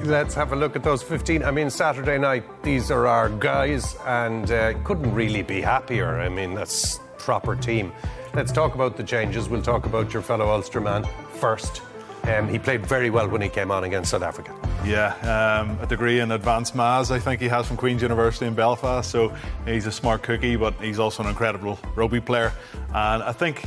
Let's have a look at those 15. I mean, Saturday night, these are our guys, and couldn't really be happier. I mean, that's proper team. Let's talk about the changes. We'll talk about your fellow Ulster man first. He played very well when he came on against South Africa. Yeah, a degree in advanced maths I think he has from Queen's University in Belfast, so he's a smart cookie, but he's also an incredible rugby player. And I think,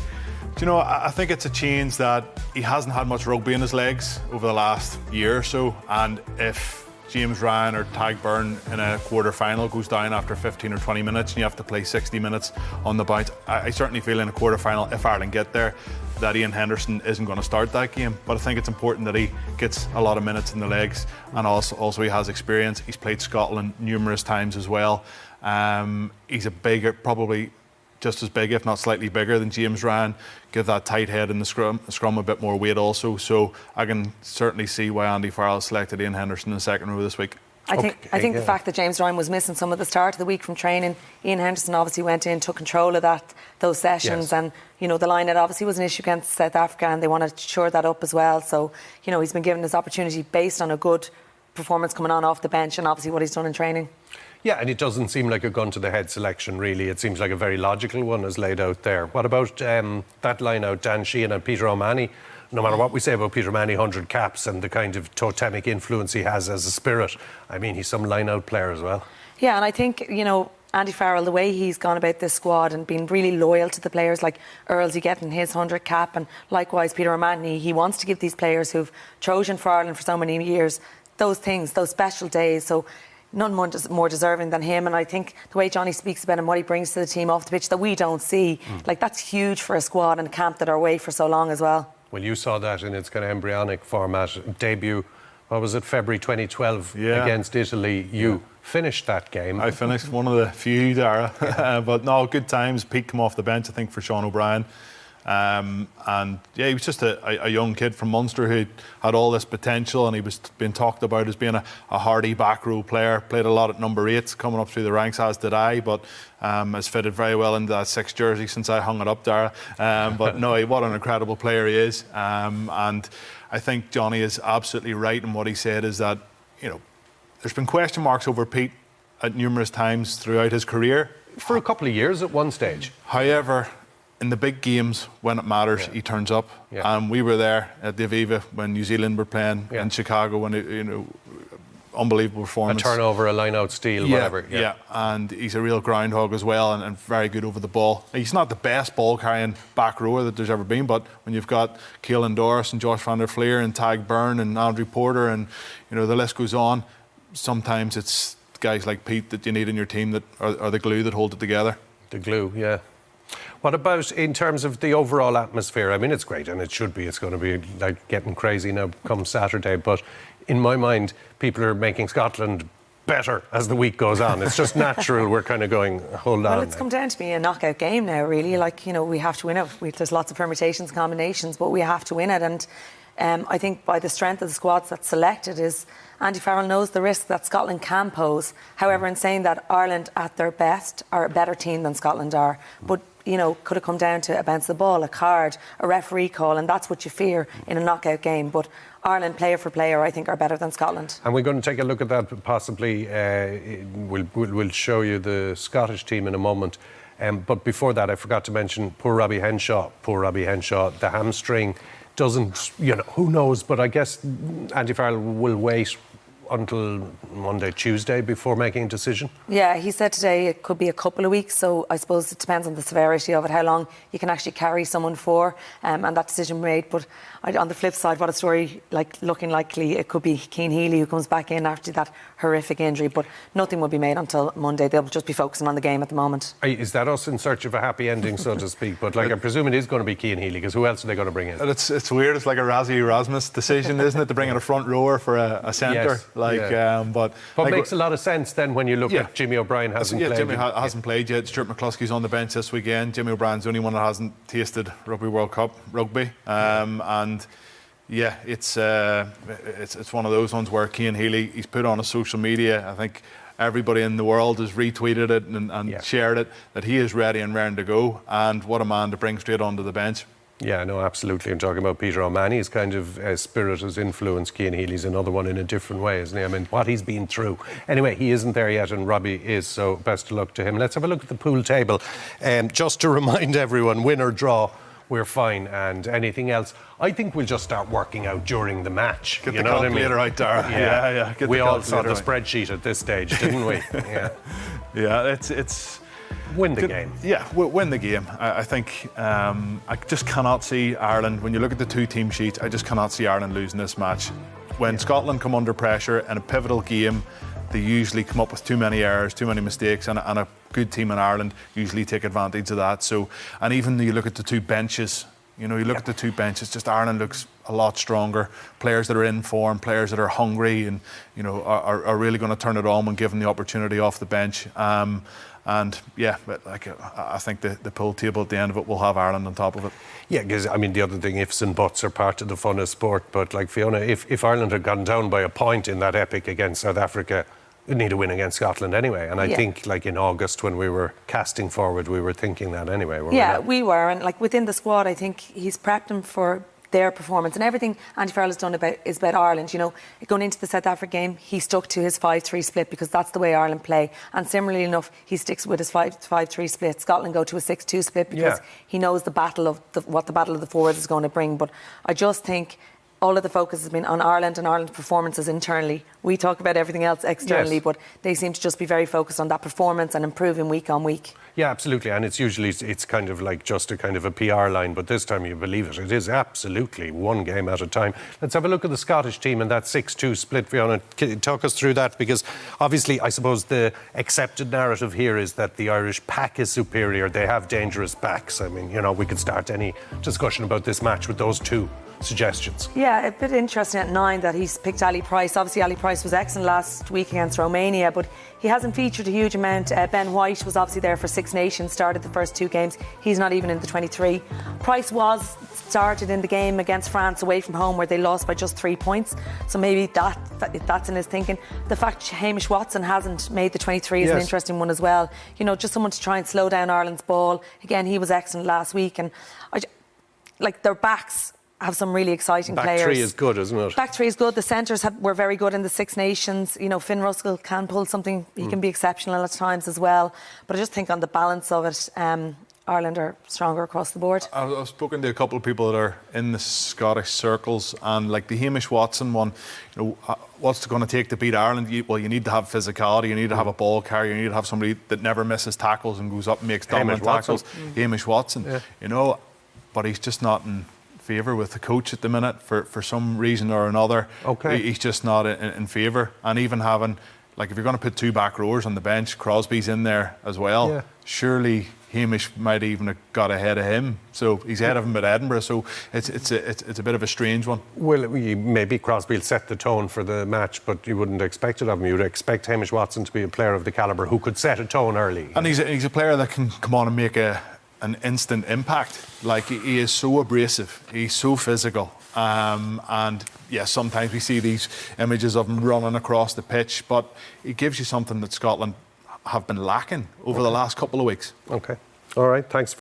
I think it's a change that he hasn't had much rugby in his legs over the last year or so, and if James Ryan or Tadhg Beirne in a quarter-final goes down after 15 or 20 minutes and you have to play 60 minutes on the bounce, I certainly feel in a quarter-final, if Ireland get there, that Ian Henderson isn't going to start that game. But I think it's important that he gets a lot of minutes in the legs, and also he has experience. He's played Scotland numerous times as well. He's a bigger, probably just as big, if not slightly bigger than James Ryan. Give that tight head in the scrum a bit more weight also. So I can certainly see why Andy Farrell selected Ian Henderson in the second row this week. I think the fact that James Ryan was missing some of the start of the week from training, Ian Henderson obviously went in, took control of those sessions, and the line out obviously was an issue against South Africa, and they wanted to shore that up as well. So he's been given his opportunity based on a good performance coming on off the bench, and obviously what he's done in training. Yeah, and it doesn't seem like a gun to the head selection, really. It seems like a very logical one as laid out there. What about that line out, Dan Sheehan and Peter O'Mahony? No matter what we say about Peter O'Mahony, 100 caps and the kind of totemic influence he has as a spirit, I mean, he's some line-out player as well. Yeah, and I think, Andy Farrell, the way he's gone about this squad and been really loyal to the players, like Earlsy getting his 100 cap, and likewise Peter O'Mahony, he wants to give these players who've chosen for Ireland for so many years those things, those special days. So none more deserving than him. And I think the way Johnny speaks about him, what he brings to the team off the pitch that we don't see, that's huge for a squad and a camp that are away for so long as well. Well, you saw that in its kind of embryonic format. Debut, what was it, February 2012 against Italy. You finished that game. I finished one of the few, Dara. But no, good times. Pete came off the bench, I think, for Sean O'Brien. And he was just a young kid from Munster who had all this potential, and he was being talked about as being a hardy back row player. Played a lot at number 8, coming up through the ranks, as did I, but has fitted very well into that 6 jersey since I hung it up, Dara. But no, what an incredible player he is. And I think Johnny is absolutely right in what he said, is that there's been question marks over Pete at numerous times throughout his career. For a couple of years at one stage. However, in the big games, when it matters, he turns up. And we were there at the Aviva when New Zealand were playing in Chicago, when unbelievable performance. A turnover, a line-out steal, whatever. Yeah, and he's a real groundhog as well, and very good over the ball. He's not the best ball-carrying back rower that there's ever been, but when you've got Caelan Doris and Josh van der Fleer and Tadhg Beirne and Andrew Porter, and the list goes on, sometimes it's guys like Pete that you need in your team that are the glue that hold it together. The glue, yeah. What about in terms of the overall atmosphere? I mean, it's great, and it should be. It's going to be like getting crazy now come Saturday. But in my mind, people are making Scotland better as the week goes on. It's just natural. We're kind of going, hold on. Well, it's come down to be a knockout game now, really. We have to win it. There's lots of permutations, combinations, but we have to win it. And I think by the strength of the squads that's selected is Andy Farrell knows the risk that Scotland can pose. However, in saying that, Ireland at their best are a better team than Scotland are. But could it come down to a bounce of the ball, a card, a referee call, and that's what you fear in a knockout game. But Ireland, player for player, I think are better than Scotland. And we're going to take a look at that possibly. We'll show you the Scottish team in a moment. But before that, I forgot to mention poor Robbie Henshaw. The hamstring doesn't, who knows, but I guess Andy Farrell will wait until Monday, Tuesday before making a decision? Yeah, he said today it could be a couple of weeks, so I suppose it depends on the severity of it, how long you can actually carry someone for, and that decision made. But on the flip side, what a story, looking likely it could be Cian Healy who comes back in after that horrific injury, but nothing will be made until Monday. They'll just be focusing on the game at the moment. Is that us in search of a happy ending, so to speak? But I presume it is going to be Cian Healy, because who else are they going to bring in? It's weird, it's like a Razzie Erasmus decision, isn't it, to bring in a front rower for a centre? Yes. But makes a lot of sense then when you look at Jimmy O'Brien hasn't played. Jimmy hasn't played yet. Stuart McCluskey's on the bench this weekend. Jimmy O'Brien's the only one that hasn't tasted Rugby World Cup rugby. And it's one of those ones where Cian Healy, he's put on a social media, I think everybody in the world has retweeted it and shared it, that he is ready and raring to go. And what a man to bring straight onto the bench. Yeah, no, absolutely. And talking about Peter O'Mahony's kind of spirit has influenced Cian Healy's another one in a different way, isn't he? I mean, what he's been through. Anyway, he isn't there yet, and Robbie is, so best of luck to him. Let's have a look at the pool table. Just to remind everyone, win or draw, we're fine, and anything else, I think we'll just start working out during the match. Get you the know what I mean? calculator out there. Yeah. Get we the all saw the calculator out. spreadsheet at this stage, didn't we? Yeah. Yeah, it's Win the game. Yeah, win the game. I think I just cannot see Ireland, when you look at the two team sheets, I just cannot see Ireland losing this match. When Scotland come under pressure in a pivotal game, they usually come up with too many errors, too many mistakes, and a good team in Ireland usually take advantage of that. So, and even you look at the two benches, you look at the two benches, just Ireland looks a lot stronger. Players that are in form, players that are hungry and, are really going to turn it on when given the opportunity off the bench. And yeah, but I think the pool table at the end of it will have Ireland on top of it. Yeah, because I mean the other thing, ifs and buts are part of the fun of sport. But like Fiona, if Ireland had gone down by a point in that epic against South Africa, we'd need a win against Scotland anyway. And I think like in August when we were casting forward, we were thinking that anyway. We were, and like within the squad, I think he's prepped them for their performance, and everything Andy Farrell has done is about Ireland. Going into the South Africa game, he stuck to his 5-3 split because that's the way Ireland play, and similarly enough, he sticks with his 5-3 split. Scotland go to a 6-2 split because he knows the battle of what the battle of the forwards is going to bring. But I just think all of the focus has been on Ireland and Ireland's performances internally. We talk about everything else externally, but they seem to just be very focused on that performance and improving week on week. Yeah, absolutely. And it's usually kind of like just a kind of a PR line, but this time you believe it. It is absolutely one game at a time. Let's have a look at the Scottish team and that 6-2 split. Fiona, talk us through that, because obviously I suppose the accepted narrative here is that the Irish pack is superior. They have dangerous backs. I mean, we could start any discussion about this match with those two suggestions. Yeah, a bit interesting at 9 that he's picked Ali Price. Obviously Ali Price was excellent last week against Romania, but he hasn't featured a huge amount. Ben White was obviously there for Six Nations, started the first two games. He's not even in the 23. Price was started in the game against France away from home where they lost by just 3 points, so maybe that's in his thinking. The fact Hamish Watson hasn't made the 23 is an interesting one as well. Just someone to try and slow down Ireland's ball. Again, he was excellent last week, and their backs have some really exciting players. Back three is good, isn't it? Back three is good. The centres were very good in the Six Nations. Finn Ruskell can pull something. He can be exceptional at times as well. But I just think on the balance of it, Ireland are stronger across the board. I've spoken to a couple of people that are in the Scottish circles, and like the Hamish Watson one, what's it going to take to beat Ireland? You need to have physicality, you need to have a ball carrier, you need to have somebody that never misses tackles and goes up and makes dominant tackles. Hamish Watson, but he's just not in favour with the coach at the minute for some reason or another. He's just not in favour. And even having, if you're going to put two back rowers on the bench, Crosby's in there as well, surely Hamish might even have got ahead of him. So he's ahead of him at Edinburgh, so it's a bit of a strange one. Well, maybe Crosby will set the tone for the match, but you wouldn't expect it of him. You would expect Hamish Watson to be a player of the calibre who could set a tone early. And he's a player that can come on and make an instant impact. He is so abrasive, he's so physical, and sometimes we see these images of him running across the pitch, but it gives you something that Scotland have been lacking over the last couple of weeks. Okay, all right, thanks.